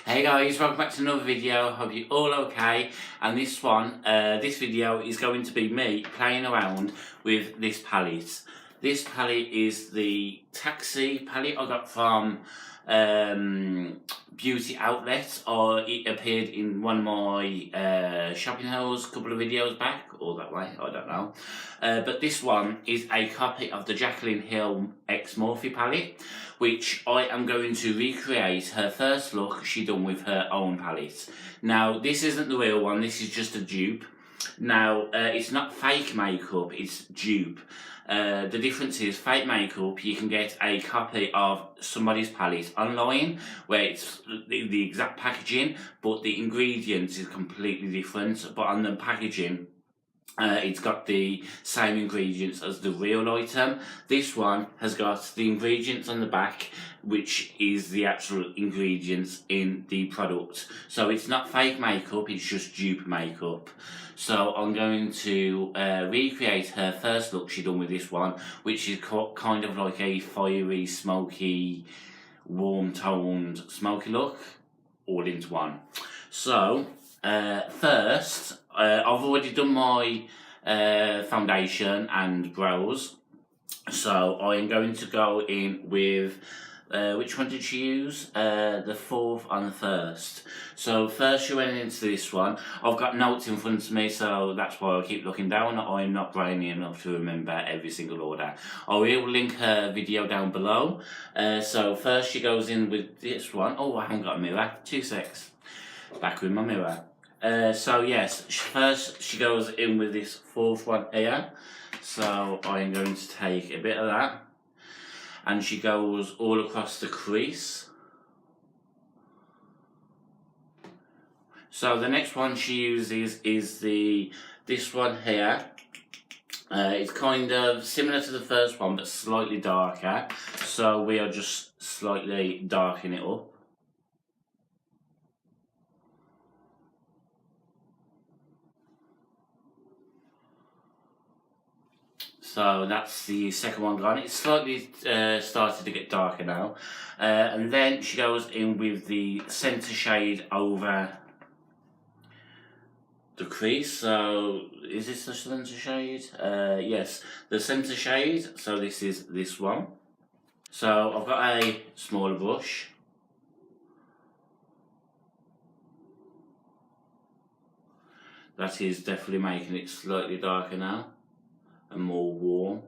Hey guys, welcome back to another video. Hope you're all okay. And this video is going to be me playing around with this palette. This palette is the Taxi palette I got from Beauty Outlet, or it appeared in one of my shopping hauls a couple of videos back, or that way, I don't know. But this one is a copy of the Jaclyn Hill X Morphe palette, which I am going to recreate her first look she done with her own palette. Now, this isn't the real one, this is just a dupe. Now, it's not fake makeup, it's dupe. The difference is, fake makeup, you can get a copy of somebody's palette online where it's the exact packaging, but the ingredients is completely different. But on the packaging, it's got the same ingredients as the real item. This one has got the ingredients on the back, which is the actual ingredients in the product. So it's not fake makeup, it's just dupe makeup. So I'm going to recreate her first look she done with this one, which is kind of like a fiery, smoky, warm-toned, smoky look, all into one. So first, I've already done my foundation and brows, so I am going to go in with, which one did she use? The fourth and the first. So first she went into this one. I've got notes in front of me, so that's why I keep looking down. I'm not brainy enough to remember every single order. I will link her video down below. So first she goes in with this one. Oh, I haven't got a mirror. 2 secs. Back with my mirror. So yes, first she goes in with this fourth one here. So I am going to take a bit of that, and she goes all across the crease. So the next one she uses is this one here. It's kind of similar to the first one, but slightly darker. So we are just slightly darkening it up. So that's the second one gone. It's slightly started to get darker now. And then she goes in with the centre shade over the crease. So is this the centre shade? Yes, the centre shade. So this is this one. So I've got a smaller brush. That is definitely making it slightly darker now. And more warm,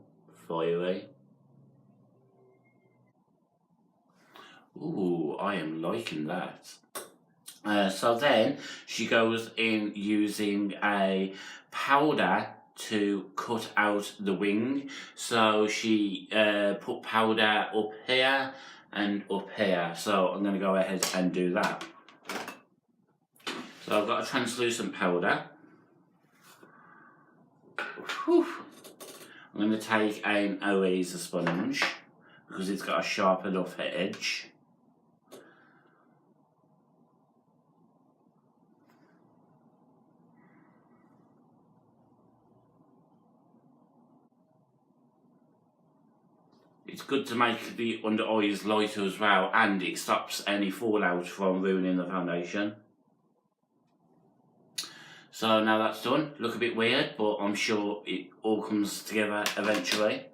fiery. Ooh, I am liking that. So then she goes in using a powder to cut out the wing. So she put powder up here and up here. So I'm going to go ahead and do that. So I've got a translucent powder. Whew. I'm going to take an eraser sponge because it's got a sharp enough edge. It's good to make the under eyes lighter as well, and it stops any fallout from ruining the foundation. So now that's done. Look a bit weird, but I'm sure it all comes together eventually.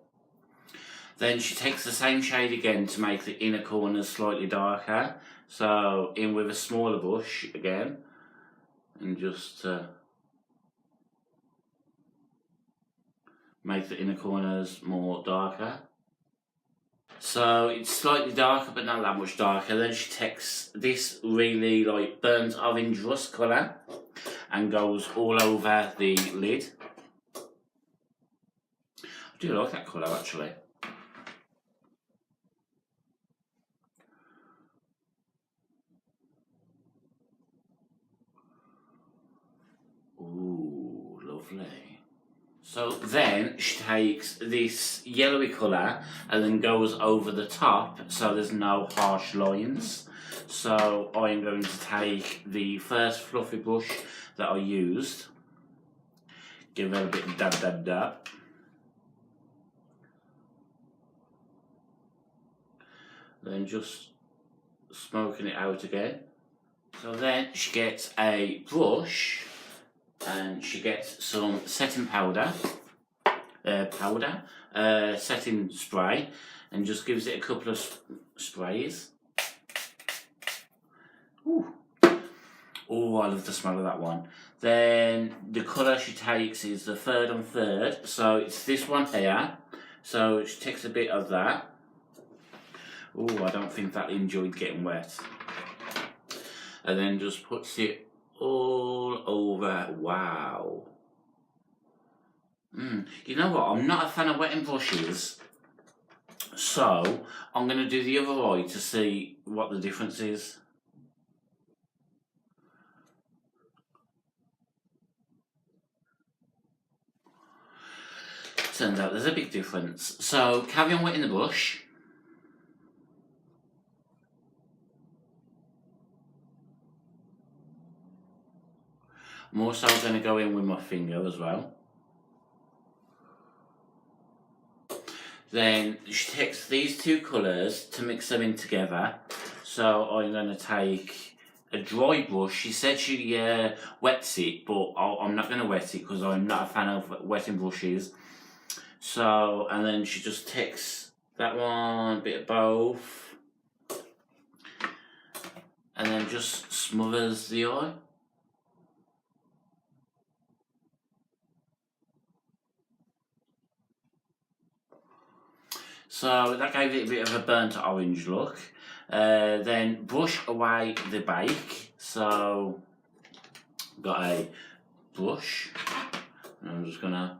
Then she takes the same shade again to make the inner corners slightly darker. So in with a smaller brush again, and just make the inner corners more darker. So it's slightly darker, but not that much darker. Then she takes this really like burnt orange rust colour and goes all over the lid. I do like that colour actually. Ooh, lovely. So then she takes this yellowy colour and then goes over the top so there's no harsh lines. So I'm going to take the first fluffy brush that I used, give it a bit of dab dab dab. Then just smoking it out again. So then she gets a brush and she gets some setting setting spray, and just gives it a couple of sprays. Ooh. Oh, I love the smell of that one. Then the colour she takes is the third on third, so it's this one here. So she takes a bit of that. Oh, I don't think that enjoyed getting wet. And then just puts it all over. Wow. You know what? I'm not a fan of wetting brushes, so I'm going to do the other eye to see what the difference is. Turns out there's a big difference. So carry on wetting the brush. I'm also going to go in with my finger as well. Then she takes these two colours to mix them in together. So I'm going to take a dry brush. She said she wets it, but I'm not going to wet it because I'm not a fan of wetting brushes. So, and then she just takes that one, a bit of both, and then just smothers the eye. So that gave it a bit of a burnt orange look. Then brush away the bake. So got a brush, and I'm just gonna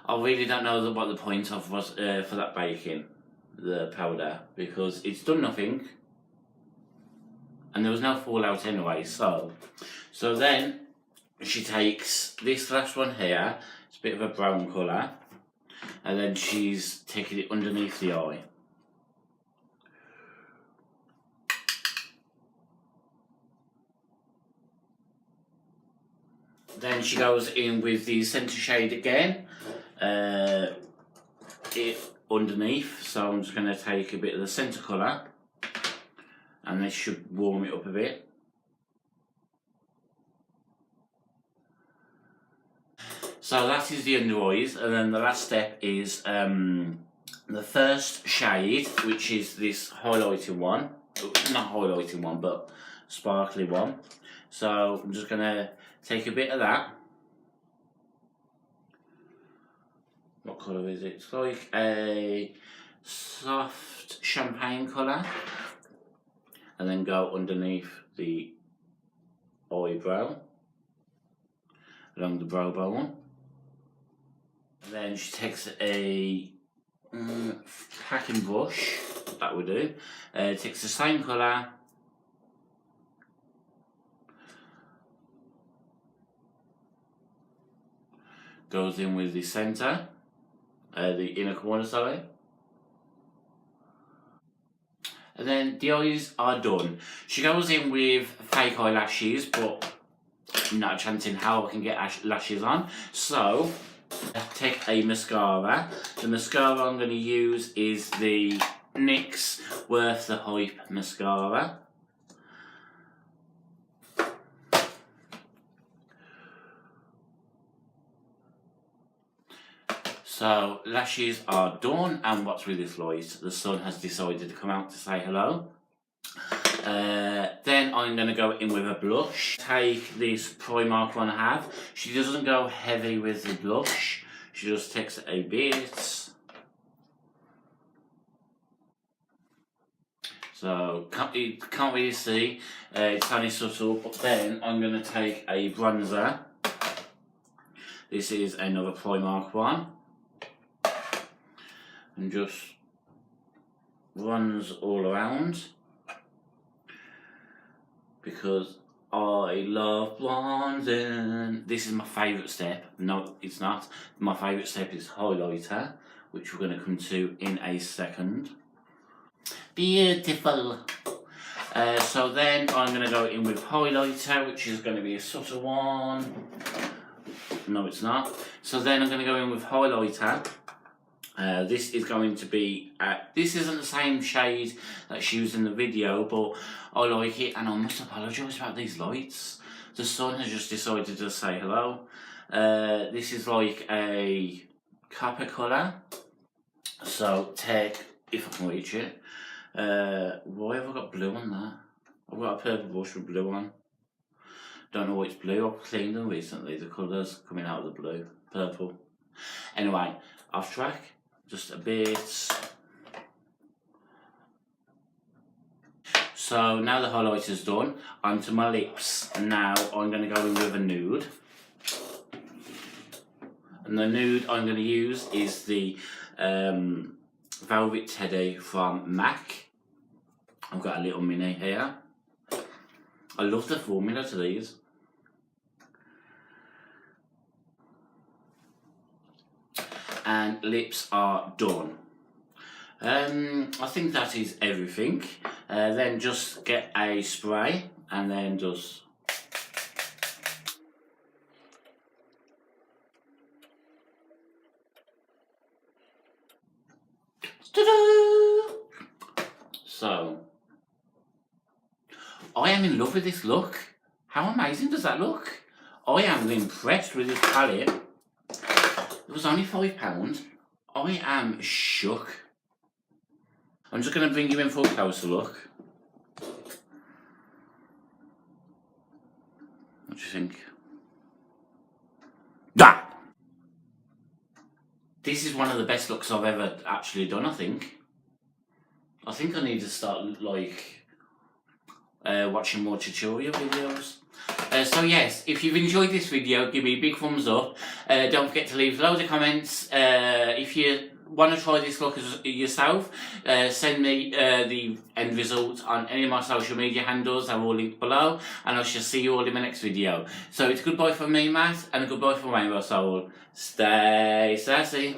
I really don't know what the point of was for that baking, the powder, because it's done nothing. And there was no fallout anyway, so then she takes this last one here, it's a bit of a brown colour, and then she's taking it underneath the eye. Then she goes in with the centre shade again, underneath, so I'm just going to take a bit of the centre colour, and this should warm it up a bit. So that is the under eyes, and then the last step is the first shade, which is this highlighting one. Not highlighting one, but sparkly one. So I'm just going to take a bit of that. What colour is it? It's like a soft champagne colour. And then go underneath the eyebrow, along the brow bone. And then she takes a packing brush, that would do. Takes the same colour, goes in with the centre, the inner corner, sorry. And then the eyes are done. She goes in with fake eyelashes, but I'm not a chance in how I can get lashes on. So, take a mascara. The mascara I'm going to use is the NYX Worth the Hype mascara. So, lashes are done, and what's with this light? The sun has decided to come out to say hello. Then I'm going to go in with a blush. Take this Primark one I have. She doesn't go heavy with the blush. She just takes a bit. So, can't really see. It's only subtle, but then I'm going to take a bronzer. This is another Primark one. And just runs all around, because I love bronzing. This is my favourite step. No, it's not. My favourite step is highlighter, which we're going to come to in a second. Beautiful. So then I'm going to go in with highlighter, which is going to be a subtle one. No, it's not. So then I'm going to go in with highlighter. This is going to be, this isn't the same shade that she used in the video, but I like it, and I must apologise about these lights. The sun has just decided to say hello. This is like a copper colour, so take, if I can reach it, why have I got blue on that? I've got a purple brush with blue on. Don't know why it's blue. I've cleaned them recently, the colours coming out of the blue, purple. Anyway, off track, just a bit. So now the highlighter's done, onto my lips. Now I'm going to go in with a nude. And the nude I'm going to use is the Velvet Teddy from MAC. I've got a little mini here. I love the formula to these. And lips are done. I think that is everything. Then just get a spray and then just ta-da! So I am in love with this look. How amazing does that look? I am impressed with this palette. It was only £5. I am shook. I'm just going to bring you in for a closer look. What do you think? That! This is one of the best looks I've ever actually done, I think. I think I need to start, like, watching more tutorial videos. So yes, if you've enjoyed this video, give me a big thumbs up. Don't forget to leave loads of comments. If you want to try this look yourself, send me the end result on any of my social media handles. They're all linked below, and I shall see you all in my next video. So it's goodbye from me, Matt, and a goodbye from Rainbow Soul. Stay sassy.